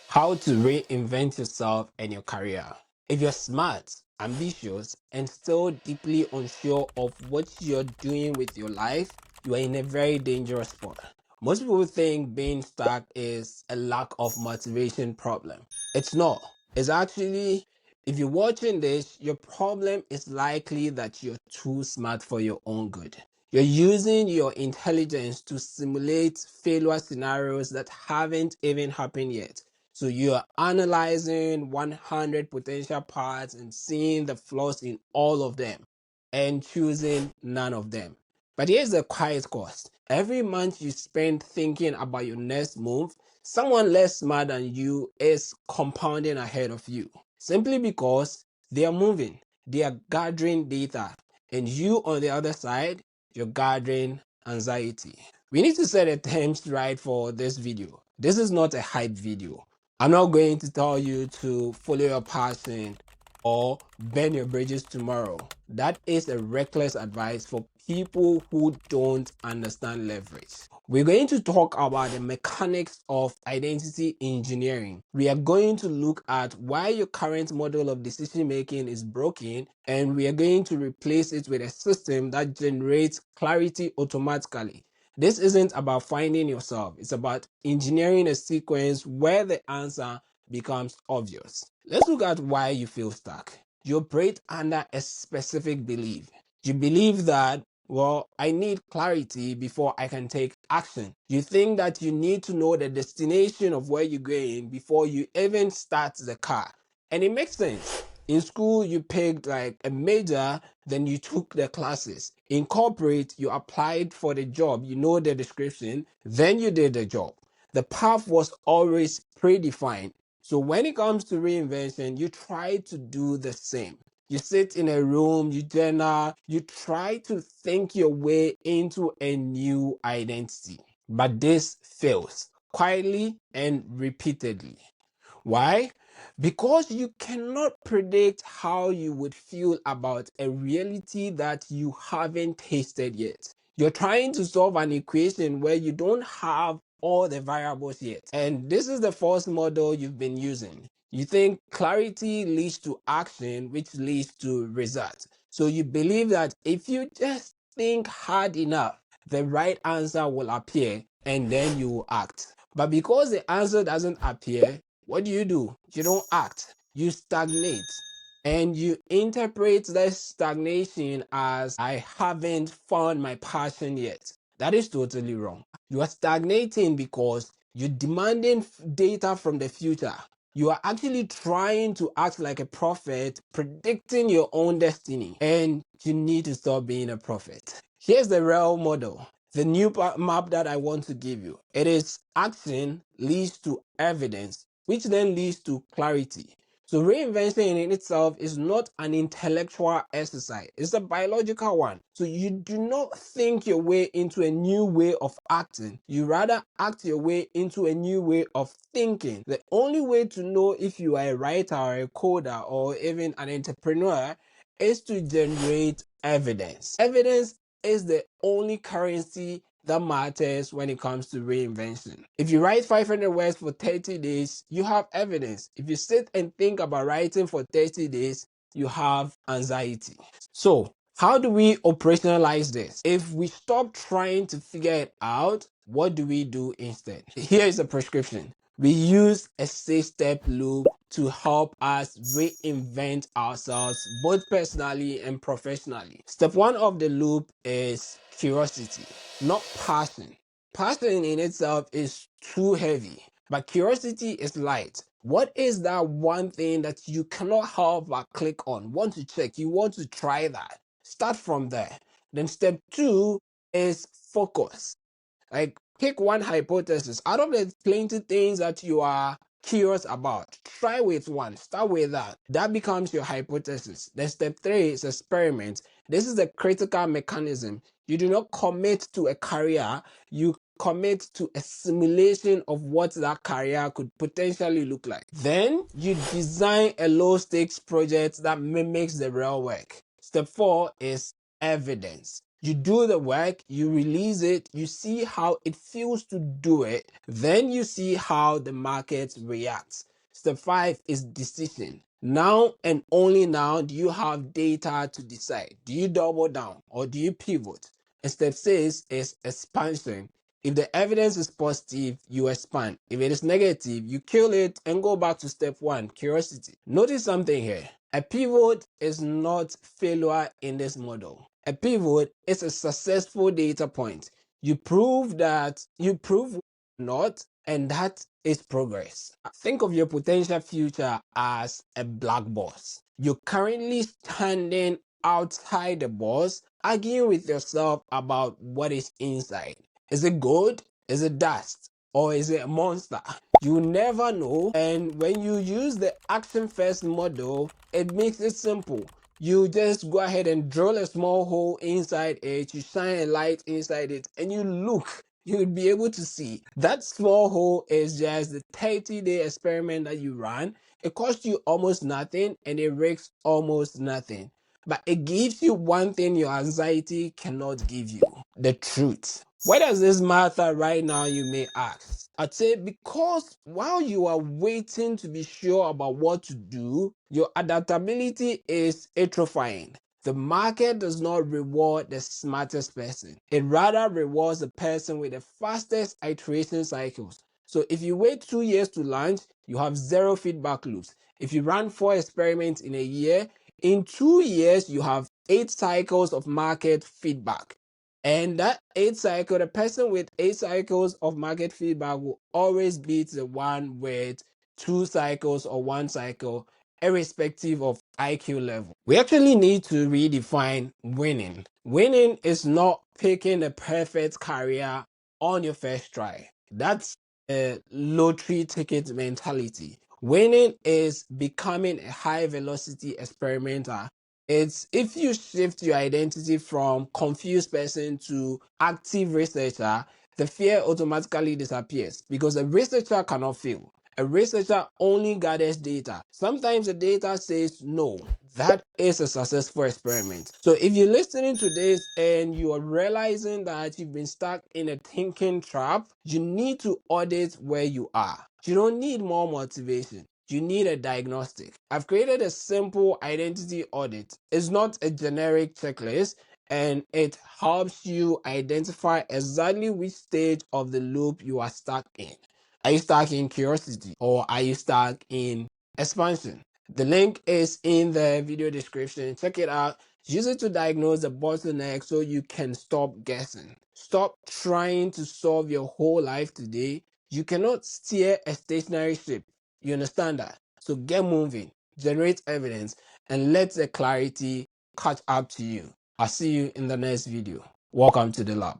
How to reinvent yourself and your career. If you're smart, ambitious, and still deeply unsure of what you're doing with your life, you are in a very dangerous spot. Most people think being stuck is a lack of motivation problem. It's not. It's actually, if you're watching this, your problem is likely that you're too smart for your own good. You're using your intelligence to simulate failure scenarios that haven't even happened yet. So you're analyzing 100 potential paths and seeing the flaws in all of them and choosing none of them. But here's the quiet cost. Every month you spend thinking about your next move, someone less smart than you is compounding ahead of you. Simply because they are moving, they are gathering data, and you on the other side, you're gathering anxiety. We need to set the terms right for this video. This is not a hype video. I'm not going to tell you to follow your passion or burn your bridges tomorrow. That is a reckless advice for people who don't understand leverage. We're going to talk about the mechanics of identity engineering. We are going to look at why your current model of decision making is broken, and we are going to replace it with a system that generates clarity automatically. This isn't about finding yourself, it's about engineering a sequence where the answer becomes obvious. Let's look at why you feel stuck. You operate under a specific belief. You believe that, well, I need clarity before I can take action. You think that you need to know the destination of where you're going before you even start the car. And it makes sense. In school, you picked like a major, then you took the classes. In corporate, you applied for the job, you know the description, then you did the job. The path was always predefined. So when it comes to reinvention, you try to do the same. You sit in a room, you journal, you try to think your way into a new identity. But this fails quietly and repeatedly. Why? Because you cannot predict how you would feel about a reality that you haven't tasted yet. You're trying to solve an equation where you don't have all the variables yet. And this is the first model you've been using. You think clarity leads to action, which leads to results. So you believe that if you just think hard enough, the right answer will appear and then you will act. But because the answer doesn't appear, what do? You don't act, you stagnate. And you interpret that stagnation as I haven't found my passion yet. That is totally wrong. You are stagnating because you're demanding data from the future. You are actually trying to act like a prophet, predicting your own destiny. And you need to stop being a prophet. Here's the real model. The new map that I want to give you. It is action leads to evidence, which then leads to clarity. So reinvention in itself is not an intellectual exercise. It's a biological one. So you do not think your way into a new way of acting. You rather act your way into a new way of thinking. The only way to know if you are a writer or a coder or even an entrepreneur is to generate evidence. Evidence is the only currency that matters when it comes to reinvention. If you write 500 words for 30 days, you have evidence. If you sit and think about writing for 30 days, you have anxiety. So, how do we operationalize this? If we stop trying to figure it out, what do we do instead? Here is a prescription. We use a 6-step loop to help us reinvent ourselves both personally and professionally. Step 1 of the loop is curiosity, not passion. Passion in itself is too heavy, but curiosity is light. What is that one thing that you cannot help but click on? Want to check, you want to try that. Start from there. Then step 2 is focus. Like pick one hypothesis out of the plenty things that you are curious about. Try with one. Start with that. That becomes your hypothesis. Then step 3 is experiment. This is the critical mechanism. You do not commit to a career. You commit to a simulation of what that career could potentially look like. Then you design a low stakes project that mimics the real work. Step 4 is evidence. You do the work, you release it, you see how it feels to do it, then you see how the market reacts. Step 5 is decision. Now and only now do you have data to decide. Do you double down or do you pivot? And step 6 is expansion. If the evidence is positive, you expand. If it is negative, you kill it and go back to step 1, curiosity. Notice something here. A pivot is not failure in this model. A pivot is a successful data point. You prove not, and that is progress. Think of your potential future as a black box. You're currently standing outside the box, arguing with yourself about what is inside. Is it gold? Is it dust? Or is it a monster? You never know. And when you use the action first model, it makes it simple. You just go ahead and drill a small hole inside it, you shine a light inside it, and you look. You'll be able to see that small hole is just the 30-day experiment that you run. It costs you almost nothing and it risks almost nothing. But it gives you one thing your anxiety cannot give you: the truth. Why does this matter right now, you may ask? I'd say because while you are waiting to be sure about what to do, your adaptability is atrophying. The market does not reward the smartest person. It rather rewards the person with the fastest iteration cycles. So if you wait 2 years to launch, you have zero feedback loops. If you run 4 experiments in a year, in 2 years, you have 8 cycles of market feedback. And that 8 cycle, the person with 8 cycles of market feedback will always beat the one with 2 cycles or 1 cycle, irrespective of IQ level. We actually need to redefine winning. Winning is not picking the perfect career on your first try. That's a lottery ticket mentality. Winning is becoming a high velocity experimenter. It's if you shift your identity from confused person to active researcher, the fear automatically disappears because a researcher cannot fail. A researcher only gathers data. Sometimes the data says no. That is a successful experiment. So if you're listening to this and you are realizing that you've been stuck in a thinking trap, you need to audit where you are. You don't need more motivation. You need a diagnostic. I've created a simple identity audit. It's not a generic checklist, and it helps you identify exactly which stage of the loop you are stuck in. Are you stuck in curiosity or are you stuck in expansion? The link is in the video description. Check it out. Use it to diagnose the bottleneck so you can stop guessing. Stop trying to solve your whole life today. You cannot steer a stationary ship. You understand that? So get moving, generate evidence, and let the clarity catch up to you. I'll see you in the next video. Welcome to the lab.